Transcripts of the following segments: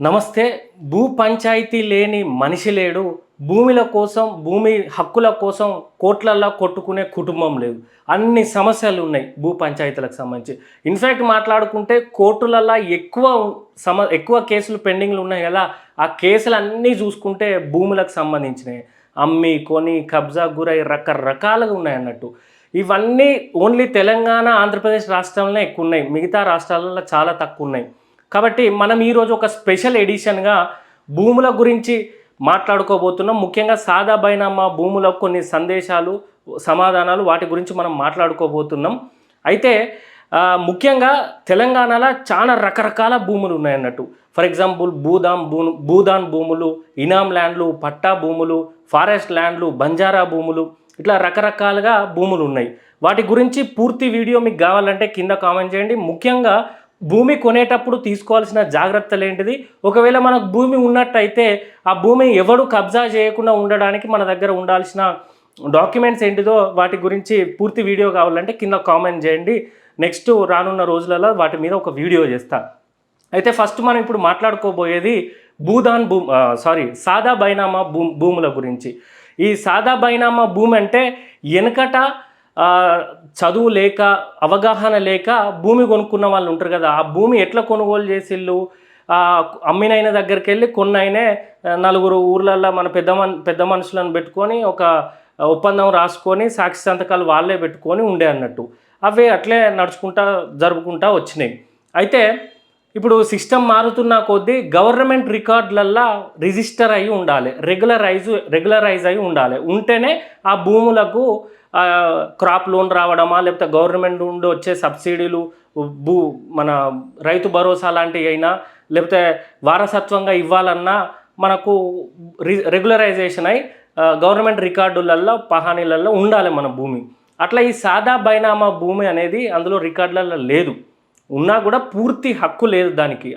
నమస్తే. భూ పంచాయతీ లేని మనిషి లేడు. భూమిల కోసం, భూమి హక్కుల కోసం కోట్లల్లో కొట్టుకునే కుటుంబం లేదు. అన్ని సమస్యలున్నాయి భూ పంచాయతీలకు సంబంధించి. ఇన్‌ఫాక్ట్ మాట్లాడుకుంటే కోర్టులల్ల ఎక్కువ కేసులు పెండింగ్‌లు ఉన్నాయి గదా! ఆ కేసులన్నీ చూసుకుంటే భూములకు సంబంధించినయి. అమ్మి, కొని, కబ్జాకు గురై రకరకాలుగా ఉన్నాయన్నట్టు. ఇవన్నీ ఓన్లీ తెలంగాణ, ఆంధ్రప్రదేశ్ రాష్ట్రాల్లోనే ఎక్కువున్నాయి. మిగతా రాష్ట్రాలలో చాలా తక్కువున్నాయి. కాబట్టి మనం ఈరోజు ఒక స్పెషల్ ఎడిషన్‌గా భూముల గురించి మాట్లాడుకోబోతున్నాం. ముఖ్యంగా సాదా బైనామా భూములకు కొన్ని సందేశాలు, సమాధానాలు వాటి గురించి మనం మాట్లాడుకోబోతున్నాం. అయితే ముఖ్యంగా తెలంగాణలో చాలా రకరకాల భూములు ఉన్నాయన్నట్టు. ఫర్ ఎగ్జాంపుల్ భూదాన్ భూములు, ఇనాం ల్యాండ్లు, పట్టా భూములు, ఫారెస్ట్ ల్యాండ్లు, బంజారా భూములు, ఇట్లా రకరకాలుగా భూములు ఉన్నాయి. వాటి గురించి పూర్తి వీడియో మీకు కావాలంటే కింద కామెంట్ చేయండి. ముఖ్యంగా భూమి కొనేటప్పుడు తీసుకోవాల్సిన జాగ్రత్తలు ఏంటిది, ఒకవేళ మనకు భూమి ఉన్నట్టయితే ఆ భూమి ఎవడు కబ్జా చేయకుండా ఉండడానికి మన దగ్గర ఉండాల్సిన డాక్యుమెంట్స్ ఏంటిదో వాటి గురించి పూర్తి వీడియో కావాలంటే కింద కామెంట్ చేయండి. నెక్స్ట్ రానున్న రోజులలో వాటి మీద ఒక వీడియో చేస్తా. అయితే ఫస్ట్ మనం ఇప్పుడు మాట్లాడుకోబోయేది సాదా బైనామా భూముల గురించి. ఈ సాదా బైనామా భూమి అంటే వెనకట చదువు లేక, అవగాహన లేక భూమి కొనుక్కున్న వాళ్ళు ఉంటారు కదా, ఆ భూమి ఎట్లా కొనుగోలు చేసిళ్ళు, అమ్మినైన దగ్గరికి వెళ్ళి కొన్నైనే నలుగురు ఊర్లల్లో మన పెద్ద మనుషులను పెట్టుకొని ఒక ఒప్పందం రాసుకొని సాక్షి సంతకాలు వాళ్ళే పెట్టుకొని ఉండే అన్నట్టు. అవే అట్లే జరుపుకుంటా వచ్చినాయి. అయితే ఇప్పుడు సిస్టమ్ మారుతున్న కొద్దీ గవర్నమెంట్ రికార్డులల్లో రిజిస్టర్ అయి ఉండాలి, రెగ్యులరైజ్ అయి ఉండాలి. ఉంటేనే ఆ భూములకు క్రాప్ లోన్ రావడమా, లేకపోతే గవర్నమెంట్ నుండి వచ్చే సబ్సిడీలు, మన రైతు భరోసా లాంటివి అయినా, లేకపోతే వారసత్వంగా ఇవ్వాలన్నా మనకు రెగ్యులరైజేషన్ అయి గవర్నమెంట్ రికార్డులలో, పహానీలలో ఉండాలి మన భూమి. అట్లా ఈ సాదా బైనామా భూమి అనేది అందులో రికార్డులలో లేదు. ఉన్నా కూడా పూర్తి హక్కు లేదు దానికి.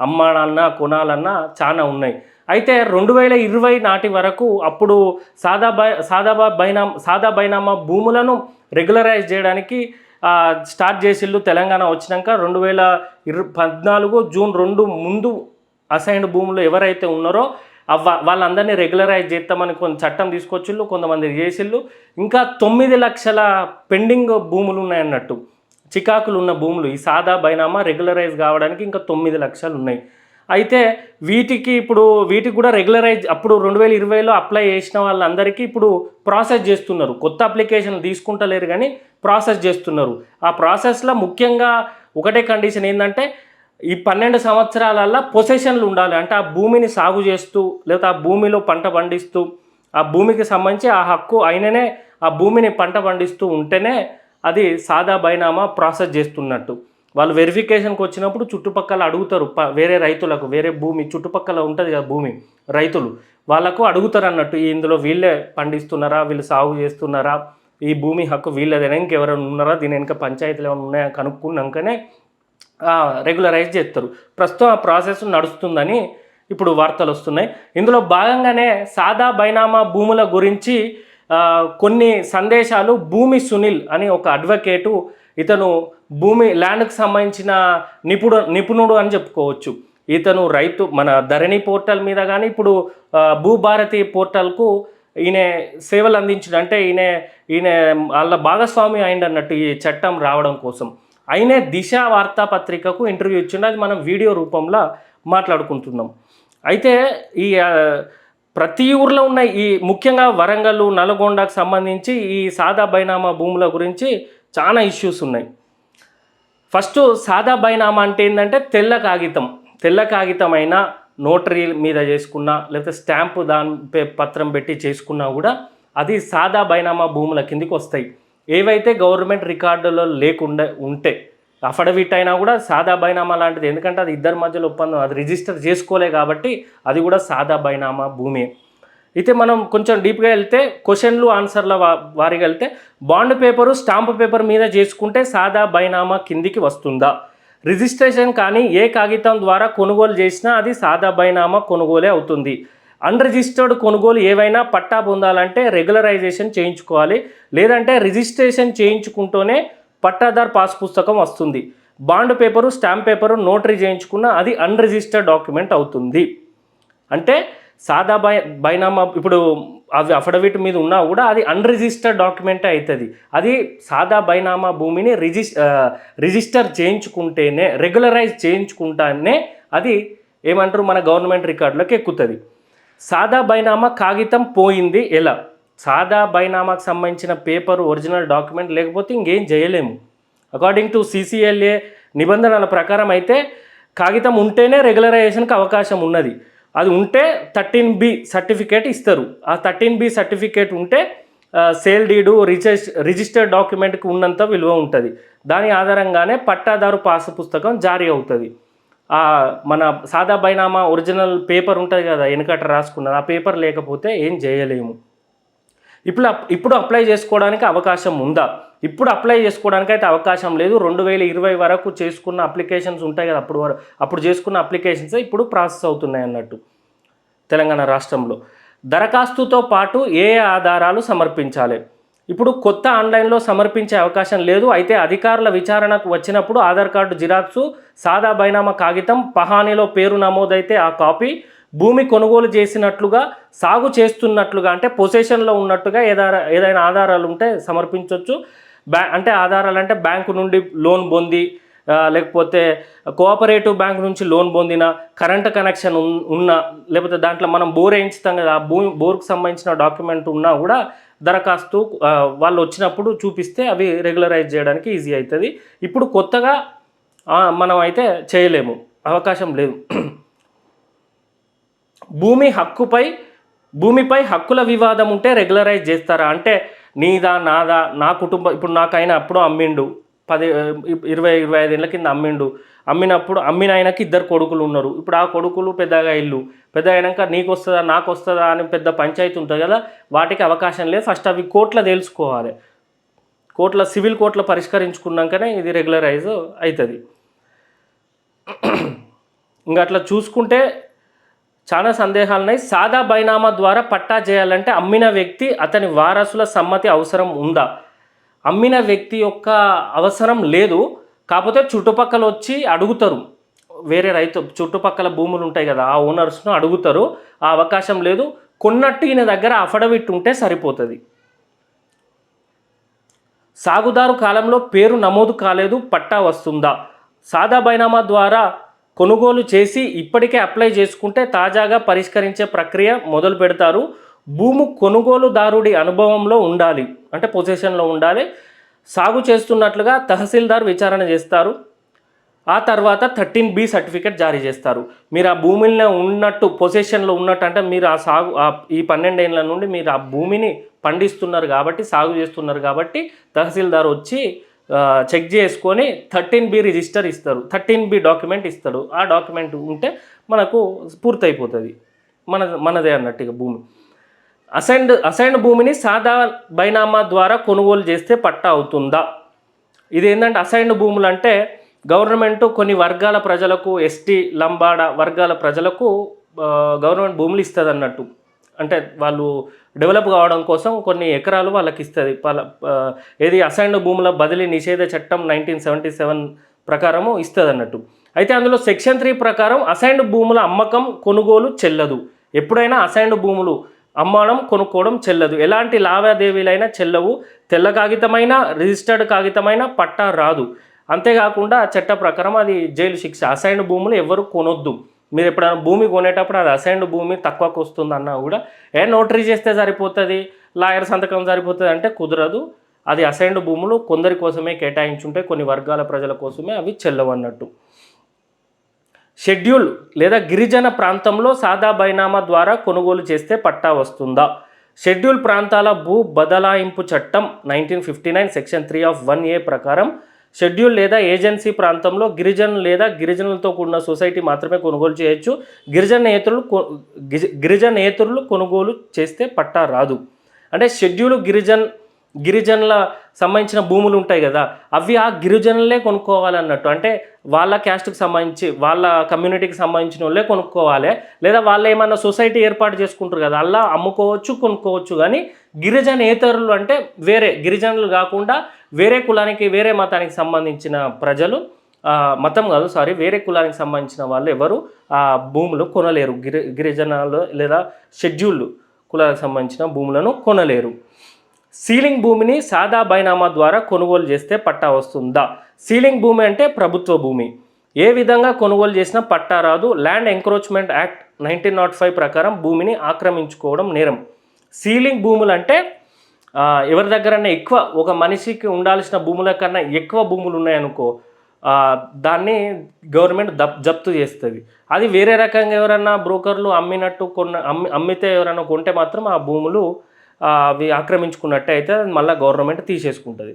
అమ్మాలన్నా కొనాలన్నా చాలా ఉన్నాయి. అయితే 2020 నాటి వరకు అప్పుడు సాదా బైనామా భూములను రెగ్యులరైజ్ చేయడానికి స్టార్ట్ చేసిళ్ళు. తెలంగాణ వచ్చినాక 2014 జూన్ 2 ముందు అసైన్డ్ భూములు ఎవరైతే ఉన్నారో వాళ్ళందరినీ రెగ్యులరైజ్ చేస్తామని కొంత చట్టం తీసుకొచ్చిళ్ళు, కొంతమంది చేసిళ్ళు. ఇంకా 9 లక్షల పెండింగ్ భూములు ఉన్నాయన్నట్టు, చికాకులు ఉన్న భూములు. ఈ సాదా బైనామా రెగ్యులరైజ్ కావడానికి ఇంకా 9 లక్షలు ఉన్నాయి. అయితే వీటికి కూడా రెగ్యులరైజ్ అప్పుడు 2020లో అప్లై చేసిన వాళ్ళందరికీ ఇప్పుడు ప్రాసెస్ చేస్తున్నారు. కొత్త అప్లికేషన్ తీసుకుంటలేరు కానీ ప్రాసెస్ చేస్తున్నారు. ఆ ప్రాసెస్లో ముఖ్యంగా ఒకటే కండిషన్ ఏంటంటే, ఈ 12 సంవత్సరాలల్లో పొసెషన్లు ఉండాలి. అంటే ఆ భూమిని సాగు చేస్తూ, లేదా ఆ భూమిలో పంట పండిస్తూ, ఆ భూమికి సంబంధించి ఆ హక్కు అయిననే ఆ భూమిని పంట పండిస్తూ ఉంటేనే అది సాదా బైనామా ప్రాసెస్ చేస్తున్నట్టు. వాళ్ళు వెరిఫికేషన్కి వచ్చినప్పుడు చుట్టుపక్కల అడుగుతారు, వేరే రైతులకు, వేరే భూమి చుట్టుపక్కల ఉంటుంది కదా భూమి, రైతులు వాళ్ళకు అడుగుతారు అన్నట్టు, ఇందులో వీళ్ళే పండిస్తున్నారా, వీళ్ళు సాగు చేస్తున్నారా, ఈ భూమి హక్కు వీళ్ళదేనా, ఇంకెవరైనా ఉన్నారా, దీని వెనక పంచాయతీలు ఏమైనా ఉన్నాయా కనుక్కున్నాకనే రెగ్యులరైజ్ చేస్తారు. ప్రస్తుతం ఆ ప్రాసెస్ నడుస్తుందని ఇప్పుడు వార్తలు వస్తున్నాయి. ఇందులో భాగంగానే సాదా బైనామా భూముల గురించి కొన్ని సందేశాలు భూమి సునీల్ అని ఒక అడ్వకేటు, ఇతను ల్యాండ్కి సంబంధించిన నిపుణుడు అని చెప్పుకోవచ్చు. ఇతను మన ధరణి పోర్టల్ మీద కానీ ఇప్పుడు భూభారతి పోర్టల్కు ఈయన సేవలు అందించిన, అంటే ఈయన వాళ్ళ భాగస్వామి అయిందన్నట్టు ఈ చట్టం రావడం కోసం. ఆయనే దిశ వార్తాపత్రికకు ఇంటర్వ్యూ ఇచ్చిండు. అది మనం వీడియో రూపంలో మాట్లాడుకుంటున్నాం. అయితే ఈ ప్రతి ఊర్లో ఉన్న ఈ ముఖ్యంగా వరంగల్, నల్గొండకు సంబంధించి ఈ సాదా బైనామా భూముల గురించి చాలా ఇష్యూస్ ఉన్నాయి. ఫస్ట్ సాదా బైనామా అంటే ఏంటంటే తెల్ల కాగితం అయినా నోటరీ మీద చేసుకున్నా, లేకపోతే స్టాంపు పత్రం పెట్టి చేసుకున్నా కూడా అది సాదా బైనామా భూముల కిందికి వస్తాయి. ఏవైతే గవర్నమెంట్ రికార్డులో లేకుండా ఉంటే అఫిడవిట్ అయినా కూడా సాదా బైనామా లాంటిది. ఎందుకంటే అది ఇద్దరి మధ్యలో ఒప్పందం, అది రిజిస్టర్ చేసుకోలే కాబట్టి అది కూడా సాదా బైనామా భూమి. అయితే మనం కొంచెం డీప్గా వెళ్తే, క్వశ్చన్లు ఆన్సర్ల వారిగా వెళ్తే, బాండ్ పేపరు, స్టాంపు పేపర్ మీద చేసుకుంటే సాదా బైనామా కిందికి వస్తుందా? రిజిస్ట్రేషన్ కానీ ఏ కాగితం ద్వారా కొనుగోలు చేసినా అది సాదా బైనామా కొనుగోలే అవుతుంది. అన్రిజిస్టర్డ్ కొనుగోలు ఏవైనా పట్టా పొందాలంటే రెగ్యులరైజేషన్ చేయించుకోవాలి, లేదంటే రిజిస్ట్రేషన్ చేయించుకుంటూనే పట్టాదార్ పాస్ పుస్తకం వస్తుంది. Bond paper, stamp paper, notary చేయించుకున్న అది అన్రిజిస్టర్డ్ డాక్యుమెంట్ అవుతుంది. అంటే సాదా బైనామా ఇప్పుడు అవి అఫిడవిట్ మీద ఉన్నా కూడా అది అన్రిజిస్టర్డ్ డాక్యుమెంటే అవుతుంది. అది సాదా బైనామా భూమిని రిజిస్టర్ చేయించుకుంటేనే, రెగ్యులరైజ్ చేయించుకుంటానే అది ఏమంటారు మన గవర్నమెంట్ రికార్డులకు ఎక్కుతుంది. సాదా బైనామా కాగితం పోయింది ఎలా? సాదా బైనామాకు సంబంధించిన పేపర్, ఒరిజినల్ డాక్యుమెంట్ లేకపోతే ఇంకేం చేయలేము. అకార్డింగ్ టు CCLA నిబంధనల ప్రకారం అయితే కాగితం ఉంటేనే రెగ్యులరైజేషన్కి అవకాశం ఉన్నది. అది ఉంటే 13B సర్టిఫికేట్ ఇస్తారు. ఆ 13B సర్టిఫికేట్ ఉంటే సేల్ డీడు, రిజిస్టర్డ్ డాక్యుమెంట్కి ఉన్నంత విలువ ఉంటుంది. దాని ఆధారంగానే పట్టాదారు పాసు పుస్తకం జారీ అవుతుంది. మన సాదా బైనామా ఒరిజినల్ పేపర్ ఉంటుంది కదా, వెనకట రాసుకున్నది, ఆ పేపర్ లేకపోతే ఏం చేయలేము. ఇప్పుడు అప్లై చేసుకోవడానికి అవకాశం ఉందా? ఇప్పుడు అప్లై చేసుకోవడానికి అయితే అవకాశం లేదు. 2020 వరకు చేసుకున్న అప్లికేషన్స్ ఉంటాయి కదా, అప్పుడు చేసుకున్న అప్లికేషన్స్ ఇప్పుడు ప్రాసెస్ అవుతున్నాయి అన్నట్టు తెలంగాణ రాష్ట్రంలో. దరఖాస్తుతో పాటు ఏ ఆధారాలు సమర్పించాలి? ఇప్పుడు కొత్త ఆన్లైన్లో సమర్పించే అవకాశం లేదు. అయితే అధికారుల విచారణకు వచ్చినప్పుడు ఆధార్ కార్డు జిరాక్సు, సాదా బైనామా కాగితం, పహానీలో పేరు నమోదైతే ఆ కాపీ, భూమి కొనుగోలు చేసినట్లుగా, సాగు చేస్తున్నట్లుగా అంటే పొసెషన్లో ఉన్నట్టుగా ఏదైనా ఆధారాలు ఉంటే సమర్పించవచ్చు. అంటే ఆధారాలు అంటే బ్యాంకు నుండి లోన్ పొంది, లేకపోతే కోఆపరేటివ్ బ్యాంక్ నుంచి లోన్ పొందిన, కరెంట్ కనెక్షన్ ఉన్న, లేకపోతే దాంట్లో మనం బోర్ వేయించుతాం కదా, ఆ బోర్కు సంబంధించిన డాక్యుమెంట్ ఉన్నా కూడా దరఖాస్తు వాళ్ళు వచ్చినప్పుడు చూపిస్తే అవి రెగ్యులరైజ్ చేయడానికి ఈజీ అవుతుంది. ఇప్పుడు కొత్తగా మనం అయితే చేయలేము, అవకాశం లేదు. భూమిపై హక్కుల వివాదం ఉంటే రెగ్యులరైజ్ చేస్తారా? అంటే నీదా, నాదా, నా కుటుంబం, ఇప్పుడు నాకైనా అప్పుడు అమ్మిండు 20-25 ఏళ్ళ కింద అమ్మినప్పుడు అమ్మిన ఆయనకి 2 కొడుకులు ఉన్నారు. ఇప్పుడు ఆ కొడుకులు పెద్దగా పెద్ద అయినాక నీకు వస్తుందా నాకు వస్తుందా అని పెద్ద పంచాయతీ ఉంటుంది కదా, వాటికి అవకాశం లేదు. ఫస్ట్ అవి కోర్టులో తెలుసుకోవాలి. సివిల్ కోర్టులో పరిష్కరించుకున్నాకనే ఇది రెగ్యులరైజ్ అవుతుంది. ఇంకా అట్లా చూసుకుంటే చాలా సందేహాలు ఉన్నాయి. సాదా బైనామా ద్వారా పట్టా చేయాలంటే అమ్మిన వ్యక్తి, అతని వారసుల సమ్మతి అవసరం ఉందా? అమ్మిన వ్యక్తి యొక్క అవసరం లేదు. కాకపోతే చుట్టుపక్కల వచ్చి అడుగుతారు, వేరే రైతు చుట్టుపక్కల భూములు ఉంటాయి కదా, ఆ ఓనర్స్ను అడుగుతారు. ఆ అవకాశం లేదు. కొన్నట్టు ఈయన దగ్గర అఫిడవిట్ ఉంటే సరిపోతుంది. సాగుదారు కాలంలో పేరు నమోదు కాలేదు, పట్టా వస్తుందా? సాదా బైనామా ద్వారా కొనుగోలు చేసి ఇప్పటికే అప్లై చేసుకుంటే తాజాగా పరిష్కరించే ప్రక్రియ మొదలు పెడతారు. భూము కొనుగోలుదారుడి అనుభవంలో ఉండాలి, అంటే పొజిషన్లో ఉండాలి. సాగు చేస్తున్నట్లుగా తహసీల్దార్ విచారణ చేస్తారు. ఆ తర్వాత 13B సర్టిఫికేట్ జారీ చేస్తారు. మీరు ఆ భూమిలో ఉన్నట్టు, పొజిషన్లో ఉన్నట్టు, అంటే మీరు ఈ 12 ఏళ్ళ నుండి మీరు ఆ భూమిని పండిస్తున్నారు కాబట్టి, సాగు చేస్తున్నారు కాబట్టి తహసీల్దార్ వచ్చి చెక్ చేసుకొని 13B రిజిస్టర్ ఇస్తారు, 13B డాక్యుమెంట్ ఇస్తాడు. ఆ డాక్యుమెంట్ ఉంటే మనకు పూర్తయిపోతుంది, మనదే అన్నట్టుగా భూమి. అసైన్డ్ భూమిని సాదా బైనామా ద్వారా కొనుగోలు చేస్తే పట్టా అవుతుందా? ఇది ఏంటంటే అసైన్డ్ భూములు అంటే గవర్నమెంట్ కొన్ని వర్గాల ప్రజలకు, ఎస్టీ లంబాడ వర్గాల ప్రజలకు గవర్నమెంట్ భూములు ఇస్తుంది అన్నట్టు. అంటే వాళ్ళు డెవలప్ కావడం కోసం కొన్ని ఎకరాలు వాళ్ళకి ఇస్తుంది. ఏది అసైన్డ్ భూముల బదిలీ నిషేధ చట్టం 1977 ప్రకారము ఇస్తుంది అన్నట్టు. అయితే అందులో సెక్షన్ 3 ప్రకారం అసైన్డ్ భూముల అమ్మకం, కొనుగోలు చెల్లదు. ఎప్పుడైనా అసైన్డ్ భూములు అమ్మడం, కొనుక్కోవడం చెల్లదు. ఎలాంటి లావాదేవీలైనా చెల్లవు. తెల్ల కాగితమైన, రిజిస్టర్డ్ కాగితమైన పట్టా రాదు. అంతేకాకుండా చట్ట ప్రకారం అది జైలు శిక్ష. అసైన్డ్ భూములు ఎవరు కొనొద్దు. మీరు ఎప్పుడైనా భూమి కొనేటప్పుడు అది అసైన్డ్ భూమి తక్కువకు వస్తుంది అన్నా కూడా నోటరీ చేస్తే సరిపోతుంది, లాయర్ సంతకం సరిపోతుంది అంటే కుదరదు. అది అసైన్డ్ భూములు కొందరి కోసమే కేటాయించుంటే, కొన్ని వర్గాల ప్రజల కోసమే అవి చెల్లవన్నట్టు. షెడ్యూల్ లేదా గిరిజన ప్రాంతంలో సాదా బైనామా ద్వారా కొనుగోలు చేస్తే పట్టా వస్తుందా? షెడ్యూల్ ప్రాంతాల భూ బదలాయింపు చట్టం 1959 సెక్షన్ 3 ఆఫ్ 1A ప్రకారం షెడ్యూల్ లేదా ఏజెన్సీ ప్రాంతంలో గిరిజనులతో కూడిన సొసైటీ మాత్రమే కొనుగోలు చేయొచ్చు. గిరిజనేతరులు కొనుగోలు చేస్తే పట్టా రాదు. అంటే షెడ్యూల్ గిరిజనుల సంబంధించిన భూములు ఉంటాయి కదా, అవి ఆ గిరిజనులే కొనుక్కోవాలన్నట్టు. అంటే వాళ్ళ క్యాస్ట్కి సంబంధించి, వాళ్ళ కమ్యూనిటీకి సంబంధించిన వాళ్ళే కొనుక్కోవాలి. లేదా వాళ్ళు ఏమన్నా సొసైటీ ఏర్పాటు చేసుకుంటారు కదా, అలా అమ్ముకోవచ్చు, కొనుక్కోవచ్చు. కానీ గిరిజనేతరులు అంటే వేరే గిరిజనులు కాకుండా వేరే కులానికి, వేరే మతానికి సంబంధించిన ప్రజలు మతం కాదు సారీ, వేరే కులానికి సంబంధించిన వాళ్ళు ఎవరు ఆ భూములు కొనలేరు. గిరిజనాలు లేదా షెడ్యూల్డ్ కులాలకు సంబంధించిన భూములను కొనలేరు. సీలింగ్ భూమిని సాదా బైనామా ద్వారా కొనుగోలు చేస్తే పట్టా వస్తుందా? సీలింగ్ భూమి అంటే ప్రభుత్వ భూమి. ఏ విధంగా కొనుగోలు చేసినా పట్టా రాదు. ల్యాండ్ ఎంక్రోచ్మెంట్ యాక్ట్ 1905 ప్రకారం భూమిని ఆక్రమించుకోవడం నేరం. సీలింగ్ భూములు అంటే ఎవరి దగ్గరన్నా ఎక్కువ, ఒక మనిషికి ఉండాల్సిన భూముల కన్నా ఎక్కువ భూములు ఉన్నాయనుకో, దాన్ని గవర్నమెంట్ జప్తు చేస్తుంది. అది వేరే రకంగా ఎవరన్నా బ్రోకర్లు అమ్మినట్టు అమ్మితే ఎవరైనా కొంటే మాత్రం ఆ భూములు అవి ఆక్రమించుకున్నట్టే అయితే మళ్ళీ గవర్నమెంట్ తీసేసుకుంటుంది.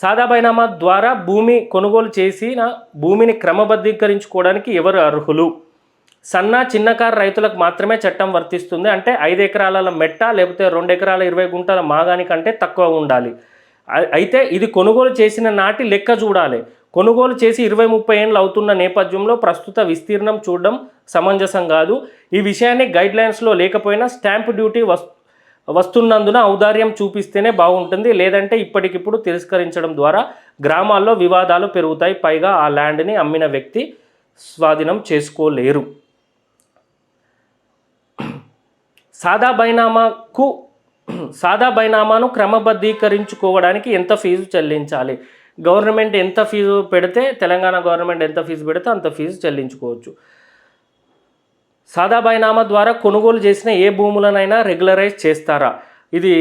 సాదా బైనామా ద్వారా భూమి కొనుగోలు చేసిన భూమిని క్రమబద్ధీకరించుకోవడానికి ఎవరు అర్హులు? చిన్నకారు రైతులకు మాత్రమే చట్టం వర్తిస్తుంది. అంటే 5 ఎకరాల మెట్ట లేకపోతే 2 ఎకరాల 20 గుంటల మాగాని కంటే తక్కువ ఉండాలి. అయితే ఇది కొనుగోలు చేసిన నాటి లెక్క చూడాలి. కొనుగోలు చేసి 20-30 ఏళ్ళు అవుతున్న నేపథ్యంలో ప్రస్తుత విస్తీర్ణం చూడడం సమంజసం కాదు. ఈ విషయాన్ని గైడ్లైన్స్లో లేకపోయినా స్టాంప్ డ్యూటీ వస్తున్నందున ఔదార్యం చూపిస్తేనే బాగుంటుంది. లేదంటే ఇప్పటికిప్పుడు తిరస్కరించడం ద్వారా గ్రామాల్లో వివాదాలు పెరుగుతాయి. పైగా ఆ ల్యాండ్ని అమ్మిన వ్యక్తి స్వాధీనం చేసుకోలేరు. సాదా బైనామాను క్రమబద్ధీకరించుకోవడానికి ఎంత ఫీజు చెల్లించాలి? గవర్నమెంట్ ఎంత ఫీజు పెడితే, తెలంగాణ గవర్నమెంట్ ఎంత ఫీజు పెడితే అంత ఫీజు చెల్లించుకోవచ్చు. సాదా బైనామా ద్వారా కొనుగోలు చేసిన ఏ భూములనైనా రెగ్యులరైజ్ చేస్తారా? ఇది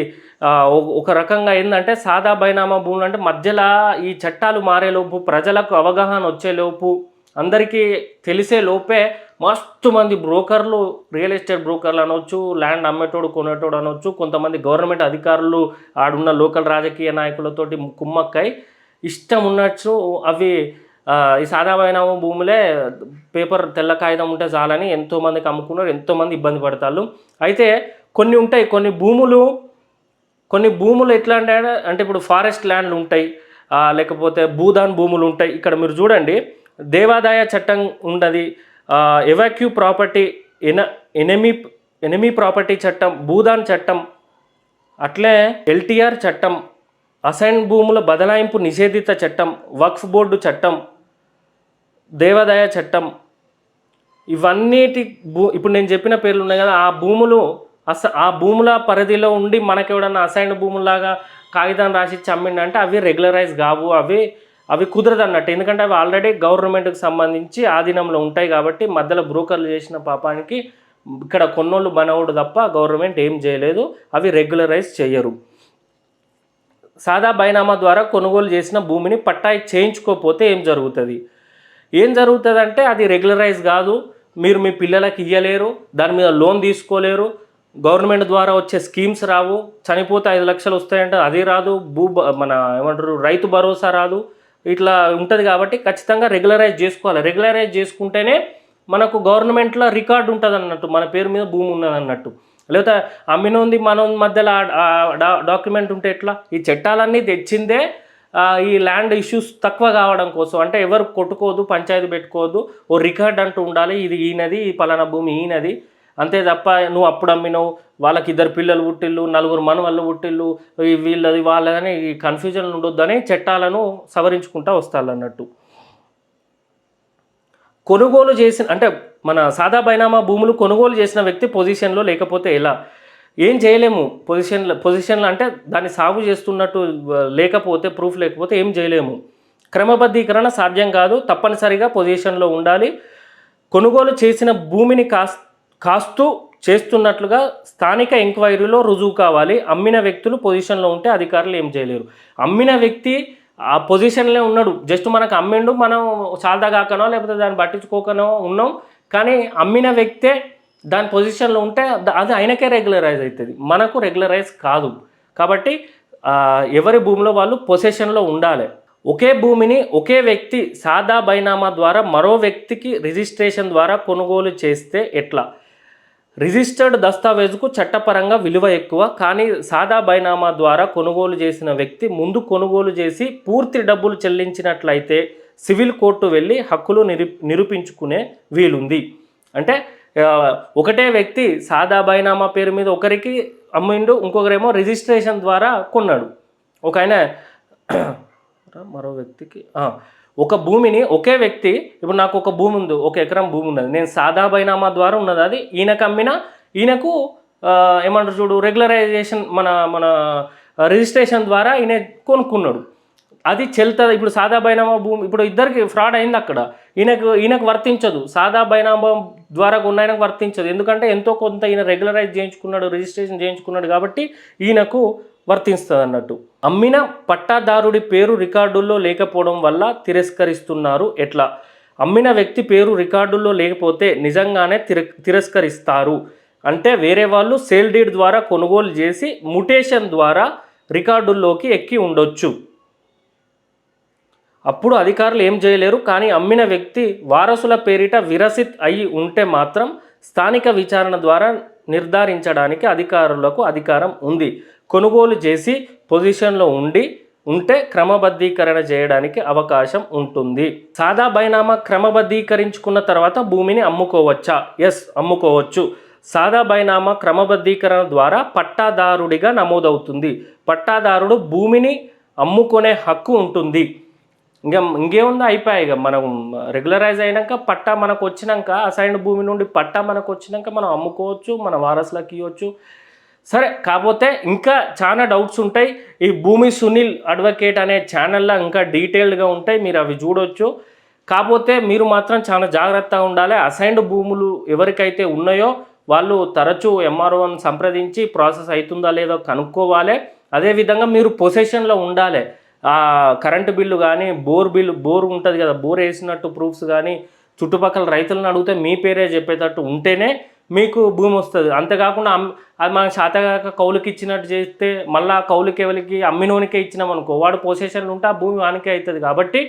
ఒక రకంగా ఏంటంటే, సాదా బైనామా భూములు అంటే మధ్యలో ఈ చట్టాలు మారేలోపు, ప్రజలకు అవగాహన వచ్చేలోపు, అందరికీ తెలిసే లోపే మస్తు మంది బ్రోకర్లు, రియల్ ఎస్టేట్ బ్రోకర్లు అనవచ్చు, ల్యాండ్ అమ్మేటోడు కొనేటోడు అనవచ్చు, కొంతమంది గవర్నమెంట్ అధికారులు, ఆడున్న లోకల్ రాజకీయ నాయకులతోటి కుమ్మక్కై ఇష్టం ఉన్నట్టు అవి ఈ సాదా బైనామా భూములే పేపర్ తెల్ల కాగితం ఉంటే చాలని ఎంతోమందికి అమ్ముకున్నారు, ఎంతోమంది ఇబ్బంది పడతారు. అయితే కొన్ని ఉంటాయి, కొన్ని భూములు ఎట్లా అంటే ఇప్పుడు ఫారెస్ట్ ల్యాండ్లు ఉంటాయి, లేకపోతే భూదాన్ భూములు ఉంటాయి. ఇక్కడ మీరు చూడండి, దేవాదాయ చట్టం ఉండదు, ఎవాక్యూ ప్రాపర్టీ ఎనిమీ ప్రాపర్టీ చట్టం, భూదాన్ చట్టం, అట్లే ఎల్టీఆర్ చట్టం, అసైన్ భూముల బదలాయింపు నిషేధిత చట్టం, వక్ఫ్ బోర్డు చట్టం, దేవాదాయ చట్టం, ఇవన్నిటి ఇప్పుడు నేను చెప్పిన పేర్లు ఉన్నాయి కదా, ఆ భూముల పరిధిలో ఉండి మనకి ఎవడన్నా అసైన్ భూములాగా కాగితం రాసి చమ్మిండంటే అవి రెగ్యులరైజ్ కావు, అవి కుదరదు అన్నట్టు. ఎందుకంటే అవి ఆల్రెడీ గవర్నమెంట్కి సంబంధించి ఆధీనంలో ఉంటాయి కాబట్టి మధ్యలో బ్రోకర్లు చేసిన పాపానికి ఇక్కడ కొన్నోళ్ళు మనవుడు తప్ప గవర్నమెంట్ ఏం చేయలేదు, అవి రెగ్యులరైజ్ చేయరు. సాదా బైనామా ద్వారా కొనుగోలు చేసిన భూమిని పట్టా చేయించుకోకపోతే ఏం జరుగుతుంది అంటే అది రెగ్యులరైజ్ కాదు, మీరు మీ పిల్లలకి ఇవ్వలేరు, దాని మీద లోన్ తీసుకోలేరు, గవర్నమెంట్ ద్వారా వచ్చే స్కీమ్స్ రావు, చనిపోతే 5 లక్షలు వస్తాయంటే అది రాదు, రైతు భరోసా రాదు, ఇట్లా ఉంటుంది. కాబట్టి ఖచ్చితంగా రెగ్యులరైజ్ చేసుకోవాలి. రెగ్యులరైజ్ చేసుకుంటేనే మనకు గవర్నమెంట్లో రికార్డు ఉంటుంది అన్నట్టు, మన పేరు మీద భూమి ఉన్నది అన్నట్టు. లేకపోతే అమ్మినోంది మన మధ్యలో డాక్యుమెంట్ ఉంటే ఎట్లా? ఈ చట్టాలన్నీ తెచ్చిందే ఈ ల్యాండ్ ఇష్యూస్ తక్కువ కావడం కోసం. అంటే ఎవరు కొట్టుకోవద్దు, పంచాయతీ పెట్టుకోవద్దు, ఓ రికార్డ్ అంటూ ఉండాలి, ఇది ఈయనది, ఈ పలానా భూమి ఈయనది, అంతే తప్ప నువ్వు అప్పుడు అమ్మినావు, వాళ్ళకి 2 పిల్లలు పుట్టిళ్ళు, 4 మనవళ్ళు పుట్టిళ్ళు, వీళ్ళది వాళ్ళని ఈ కన్ఫ్యూజన్ ఉండొద్దని చట్టాలను సవరించుకుంటూ వస్తారు అన్నట్టు. కొనుగోలు చేసిన అంటే మన సాదా బైనామా భూములు కొనుగోలు చేసిన వ్యక్తి పొజిషన్లో లేకపోతే ఎలా? ఏం చేయలేము. పొజిషన్లో అంటే దాన్ని సాగు చేస్తున్నట్టు లేకపోతే, ప్రూఫ్ లేకపోతే ఏం చేయలేము. క్రమబద్ధీకరణ సాధ్యం కాదు, తప్పనిసరిగా పొజిషన్లో ఉండాలి. కొనుగోలు చేసిన భూమిని కాస్తూ చేస్తున్నట్లుగా స్థానిక ఎంక్వైరీలో రుజువు కావాలి. అమ్మిన వ్యక్తులు పొజిషన్లో ఉంటే అధికారులు ఏం చేయలేరు. అమ్మిన వ్యక్తి ఆ పొజిషన్లో ఉన్నాడు, జస్ట్ మనకు అమ్మిండు, మనం చాలదాగాకనో లేకపోతే దాన్ని పట్టించుకోకనో ఉన్నాం, కానీ అమ్మిన వ్యక్తే దాని పొజిషన్లో ఉంటే అది ఆయనకే రెగ్యులరైజ్ అవుతుంది, మనకు రెగ్యులరైజ్ కాదు. కాబట్టి ఎవరి భూమిలో వాళ్ళు పొజిషన్లో ఉండాలి. ఒకే భూమిని ఒకే వ్యక్తి సాదా బైనామా ద్వారా మరో వ్యక్తికి రిజిస్ట్రేషన్ ద్వారా కొనుగోలు చేస్తే ఎట్లా? రిజిస్టర్డ్ దస్తావేజుకు చట్టపరంగా విలువ ఎక్కువ, కానీ సాదా బైనామా ద్వారా కొనుగోలు చేసిన వ్యక్తి ముందు కొనుగోలు చేసి పూర్తి డబ్బులు చెల్లించినట్లయితే సివిల్ కోర్టు వెళ్ళి హక్కులు నిరూపించుకునే వీలుంది. అంటే ఒకటే వ్యక్తి సాదా బైనామా పేరు మీద ఒకరికి అమ్మిండు, ఇంకొకరేమో రిజిస్ట్రేషన్ ద్వారా కొన్నాడు. ఒక ఆయన మరో వ్యక్తికి ఒక భూమిని ఒకే వ్యక్తి, ఇప్పుడు నాకు ఒక భూమి ఉంది, 1 ఎకరం భూమి ఉన్నది, నేను సాదా బైనామా ద్వారా ఉన్నది, అది ఈయనకు అమ్మిన, ఈయనకు ఏమంటారు చూడు రెగ్యులరైజేషన్ మన మన రిజిస్ట్రేషన్ ద్వారా ఈయన కొనుక్కున్నాడు, అది చెల్తుంది. ఇప్పుడు సాదా బైనామా భూమి ఇప్పుడు ఇద్దరికి ఫ్రాడ్ అయింది అక్కడ, ఈయనకు వర్తించదు, సాదా బైనామా ద్వారా ఉన్న ఆయనకు వర్తించదు. ఎందుకంటే ఎంతో కొంత ఈయన రెగ్యులరైజ్ చేయించుకున్నాడు, రిజిస్ట్రేషన్ చేయించుకున్నాడు, కాబట్టి ఈయనకు వర్తిస్తుంది అన్నట్టు. అమ్మిన పట్టాదారుడి పేరు రికార్డుల్లో లేకపోవడం వల్ల తిరస్కరిస్తున్నారు. ఎట్లా? అమ్మిన వ్యక్తి పేరు రికార్డుల్లో లేకపోతే నిజంగానే తిరస్కరిస్తారు. అంటే వేరే వాళ్ళు సేల్ డీడ్ ద్వారా కొనుగోలు చేసి ముటేషన్ ద్వారా రికార్డుల్లోకి ఎక్కి ఉండొచ్చు, అప్పుడు అధికారులు ఏం చేయలేరు. కానీ అమ్మిన వ్యక్తి వారసుల పేరిట విరసిత్ అయి ఉంటే మాత్రం స్థానిక విచారణ ద్వారా నిర్ధారించడానికి అధికారులకు అధికారం ఉంది. కొనుగోలు చేసి పొజిషన్లో ఉంటే క్రమబద్ధీకరణ చేయడానికి అవకాశం ఉంటుంది. సాదా బైనామా క్రమబద్ధీకరించుకున్న తర్వాత భూమిని అమ్ముకోవచ్చా? ఎస్, అమ్ముకోవచ్చు. సాదా బైనామా క్రమబద్ధీకరణ ద్వారా పట్టాదారుడిగా నమోదవుతుంది. పట్టాదారుడు భూమిని అమ్ముకునే హక్కు ఉంటుంది. ఇంకేముందో అయిపోయాయి. ఇక మనం రెగ్యులరైజ్ అయినాక పట్టా మనకు వచ్చినాక, అసైన్డ్ భూమి నుండి పట్టా మనకు వచ్చినాక మనం అమ్ముకోవచ్చు, మన వారసులకు ఇవ్వచ్చు. సరే, కాకపోతే ఇంకా చాలా డౌట్స్ ఉంటాయి. ఈ భూమి సునీల్ అడ్వకేట్ అనే ఛానల్లో ఇంకా డీటెయిల్డ్గా ఉంటాయి, మీరు అవి చూడవచ్చు. కాకపోతే మీరు మాత్రం చాలా జాగ్రత్తగా ఉండాలి. అసైన్డ్ భూములు ఎవరికైతే ఉన్నాయో వాళ్ళు తరచూ ఎంఆర్ఓని సంప్రదించి ప్రాసెస్ అవుతుందా లేదో కనుక్కోవాలి. అదేవిధంగా మీరు పొసెషన్లో ఉండాలి. కరెంటు బిల్లు కానీ, బోర్ ఉంటుంది కదా, బోర్ వేసినట్టు ప్రూఫ్స్ కానీ, చుట్టుపక్కల రైతులను అడిగితే మీ పేరే చెప్పేటట్టు ఉంటేనే మీకు భూమి వస్తుంది. అంతేకాకుండా అది మనం శాతగాక కౌలుకి ఇచ్చినట్టు చేస్తే మళ్ళీ కౌలుకి ఎవరికి అమ్మినోనికే ఇచ్చినాం అనుకో, వాడు పొసెషన్లు ఉంటే ఆ భూమి వానికే అవుతుంది. కాబట్టి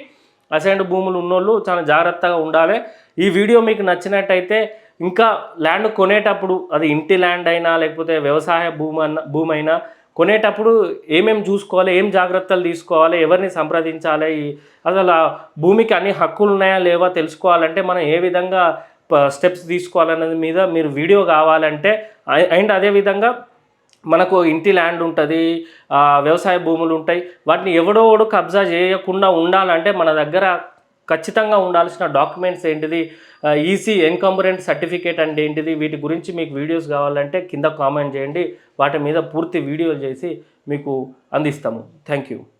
అసైన్డ్ భూములు ఉన్నోళ్ళు చాలా జాగ్రత్తగా ఉండాలి. ఈ వీడియో మీకు నచ్చినట్టయితే ఇంకా ల్యాండ్ కొనేటప్పుడు, అది ఇంటి ల్యాండ్ అయినా లేకపోతే వ్యవసాయ భూమి అయినా కొనేటప్పుడు ఏమేమి చూసుకోవాలి, ఏం జాగ్రత్తలు తీసుకోవాలి, ఎవరిని సంప్రదించాలి, అసలు ఆ భూమికి అన్ని హక్కులు ఉన్నాయా లేవా తెలుసుకోవాలంటే మనం ఏ విధంగా స్టెప్స్ తీసుకోవాలనేది మీద మీరు వీడియో కావాలంటే, అండ్ అదేవిధంగా మనకు ఇంటి ల్యాండ్ ఉంటుంది, వ్యవసాయ భూములు ఉంటాయి, వాటిని ఎవడోడు కబ్జా చేయకుండా ఉండాలంటే మన దగ్గర ఖచ్చితంగా ఉండాల్సిన డాక్యుమెంట్స్ ఏంటిది, ఈసీ ఎన్కంబరెంట్ సర్టిఫికేట్ అంటే ఏంటిది, వీటి గురించి మీకు వీడియోస్ కావాలంటే కింద కామెంట్ చేయండి. వాటి మీద పూర్తి వీడియోలు చేసి మీకు అందిస్తాము. Thank you.